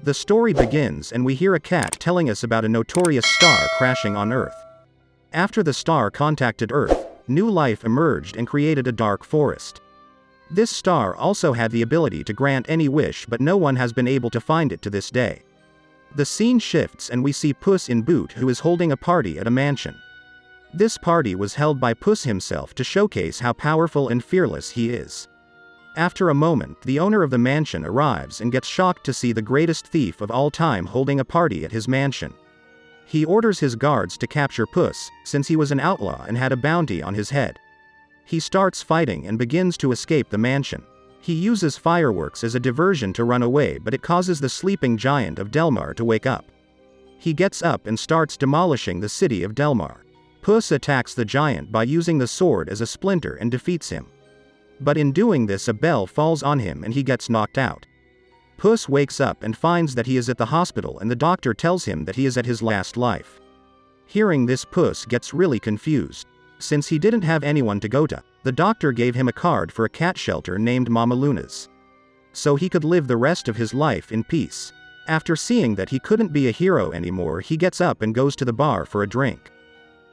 The story begins and we hear a cat telling us about a notorious star crashing on Earth. After the star contacted Earth, new life emerged and created a dark forest. This star also had the ability to grant any wish, but no one has been able to find it to this day. The scene shifts and we see Puss in Boot, who is holding a party at a mansion. This party was held by Puss himself to showcase how powerful and fearless he is. After a moment, the owner of the mansion arrives and gets shocked to see the greatest thief of all time holding a party at his mansion. He orders his guards to capture Puss, since he was an outlaw and had a bounty on his head. He starts fighting and begins to escape the mansion. He uses fireworks as a diversion to run away, but it causes the sleeping giant of Delmar to wake up. He gets up and starts demolishing the city of Delmar. Puss attacks the giant by using the sword as a splinter and defeats him. But in doing this, a bell falls on him and he gets knocked out. Puss wakes up and finds that he is at the hospital, and the doctor tells him that he is at his last life. Hearing this, Puss gets really confused. Since he didn't have anyone to go to, the doctor gave him a card for a cat shelter named Mama Luna's, so he could live the rest of his life in peace. After seeing that he couldn't be a hero anymore, he gets up and goes to the bar for a drink.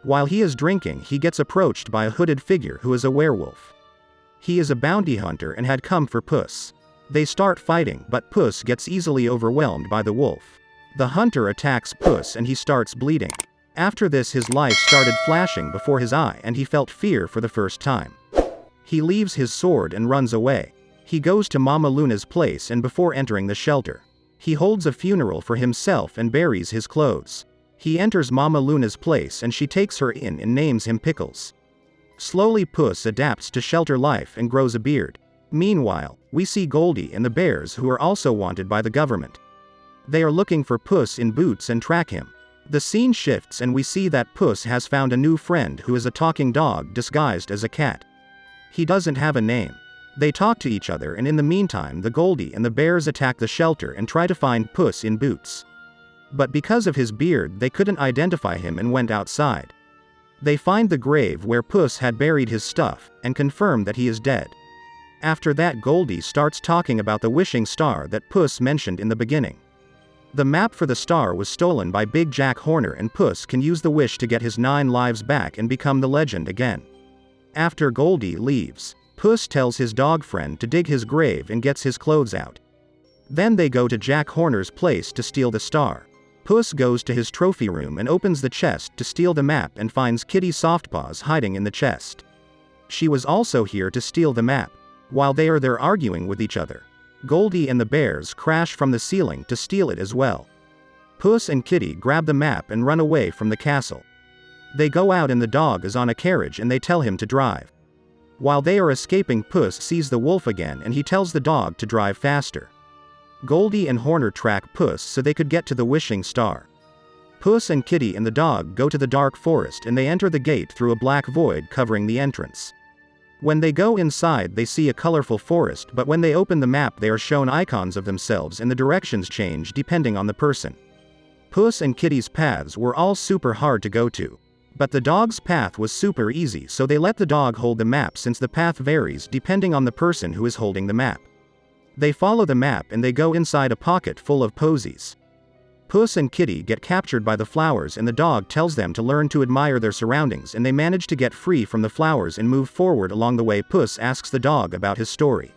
While he is drinking, he gets approached by a hooded figure who is a werewolf. He is a bounty hunter and had come for Puss. They start fighting, but Puss gets easily overwhelmed by the wolf. The hunter attacks Puss and he starts bleeding. After this, his life started flashing before his eye and he felt fear for the first time. He leaves his sword and runs away. He goes to Mama Luna's place, and before entering the shelter, he holds a funeral for himself and buries his clothes. He enters Mama Luna's place and she takes her in and names him Pickles. Slowly Puss adapts to shelter life and grows a beard. Meanwhile, we see Goldie and the bears, who are also wanted by the government. They are looking for Puss in Boots and track him. The scene shifts and we see that Puss has found a new friend who is a talking dog disguised as a cat. He doesn't have a name. They talk to each other, and in the meantime the Goldie and the bears attack the shelter and try to find Puss in Boots. But because of his beard they couldn't identify him and went outside. They find the grave where Puss had buried his stuff, and confirm that he is dead. After that, Goldie starts talking about the wishing star that Puss mentioned in the beginning. The map for the star was stolen by Big Jack Horner, and Puss can use the wish to get his 9 lives back and become the legend again. After Goldie leaves, Puss tells his dog friend to dig his grave and gets his clothes out. Then they go to Jack Horner's place to steal the star. Puss goes to his trophy room and opens the chest to steal the map and finds Kitty Softpaws hiding in the chest. She was also here to steal the map. While they are there arguing with each other, Goldie and the bears crash from the ceiling to steal it as well. Puss and Kitty grab the map and run away from the castle. They go out and the dog is on a carriage and they tell him to drive. While they are escaping, Puss sees the wolf again and he tells the dog to drive faster. Goldie and Horner track Puss so they could get to the wishing star. Puss and Kitty and the dog go to the dark forest and they enter the gate through a black void covering the entrance. When they go inside they see a colorful forest, but when they open the map they are shown icons of themselves and the directions change depending on the person. Puss and Kitty's paths were all super hard to go to. But the dog's path was super easy, so they let the dog hold the map since the path varies depending on the person who is holding the map. They follow the map and they go inside a pocket full of posies. Puss and Kitty get captured by the flowers and the dog tells them to learn to admire their surroundings, and they manage to get free from the flowers and move forward. Along the way, Puss asks the dog about his story.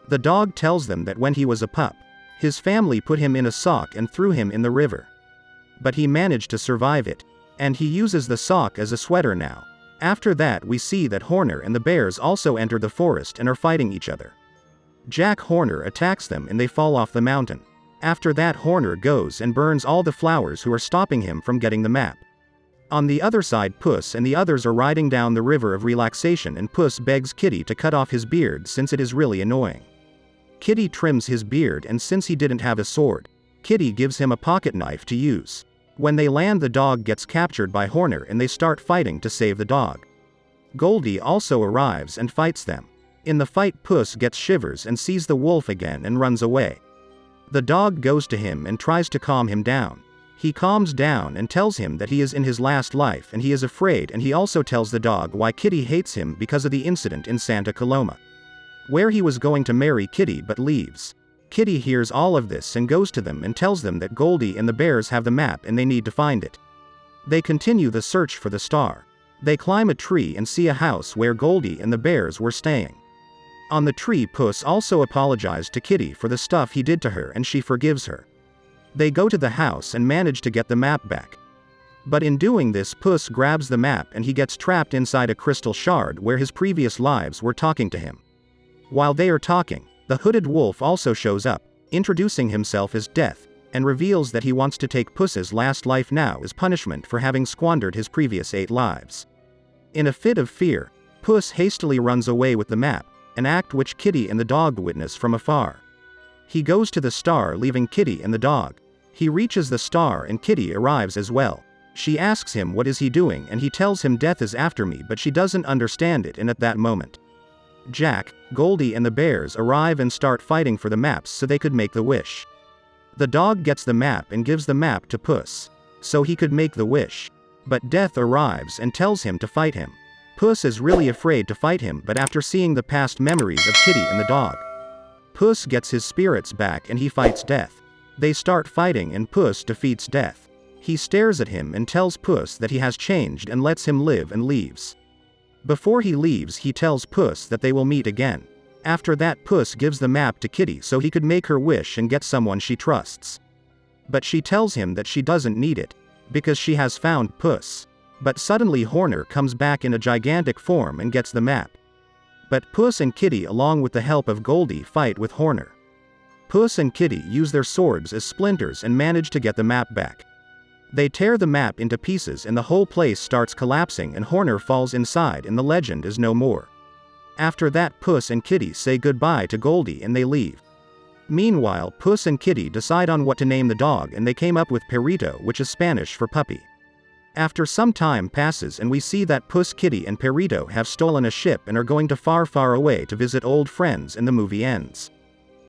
The dog tells them that when he was a pup, his family put him in a sock and threw him in the river. But he managed to survive it, and he uses the sock as a sweater now. After that we see that Horner and the bears also enter the forest and are fighting each other. Jack Horner attacks them and they fall off the mountain. After that, Horner goes and burns all the flowers who are stopping him from getting the map. On the other side, Puss and the others are riding down the river of relaxation, and Puss begs Kitty to cut off his beard since it is really annoying. Kitty trims his beard, and since he didn't have a sword, Kitty gives him a pocket knife to use. When they land, the dog gets captured by Horner and they start fighting to save the dog. Goldie also arrives and fights them. In the fight, Puss gets shivers and sees the wolf again and runs away. The dog goes to him and tries to calm him down. He calms down and tells him that he is in his last life and he is afraid, and he also tells the dog why Kitty hates him because of the incident in Santa Coloma, where he was going to marry Kitty but leaves. Kitty hears all of this and goes to them and tells them that Goldie and the bears have the map and they need to find it. They continue the search for the star. They climb a tree and see a house where Goldie and the bears were staying. On the tree, Puss also apologized to Kitty for the stuff he did to her and she forgives her. They go to the house and manage to get the map back. But in doing this, Puss grabs the map and he gets trapped inside a crystal shard where his previous lives were talking to him. While they are talking, the hooded wolf also shows up, introducing himself as Death, and reveals that he wants to take Puss's last life now as punishment for having squandered his previous 8 lives. In a fit of fear, Puss hastily runs away with the map, an act which Kitty and the dog witness from afar. He goes to the star, leaving Kitty and the dog. He reaches the star and Kitty arrives as well. She asks him what is he doing and he tells him Death is after me, but she doesn't understand it, and at that moment, Jack, Goldie and the bears arrive and start fighting for the maps so they could make the wish. The dog gets the map and gives the map to Puss, so he could make the wish. But Death arrives and tells him to fight him. Puss is really afraid to fight him, but after seeing the past memories of Kitty and the dog, Puss gets his spirits back and he fights Death. They start fighting and Puss defeats Death. He stares at him and tells Puss that he has changed and lets him live and leaves. Before he leaves, he tells Puss that they will meet again. After that, Puss gives the map to Kitty so he could make her wish and get someone she trusts. But she tells him that she doesn't need it, because she has found Puss. But suddenly Horner comes back in a gigantic form and gets the map. But Puss and Kitty, along with the help of Goldie, fight with Horner. Puss and Kitty use their swords as splinters and manage to get the map back. They tear the map into pieces and the whole place starts collapsing and Horner falls inside and the legend is no more. After that, Puss and Kitty say goodbye to Goldie and they leave. Meanwhile, Puss and Kitty decide on what to name the dog and they came up with Perrito, which is Spanish for puppy. After some time passes and we see that Puss, Kitty and Perrito have stolen a ship and are going to far, far away to visit old friends, and the movie ends.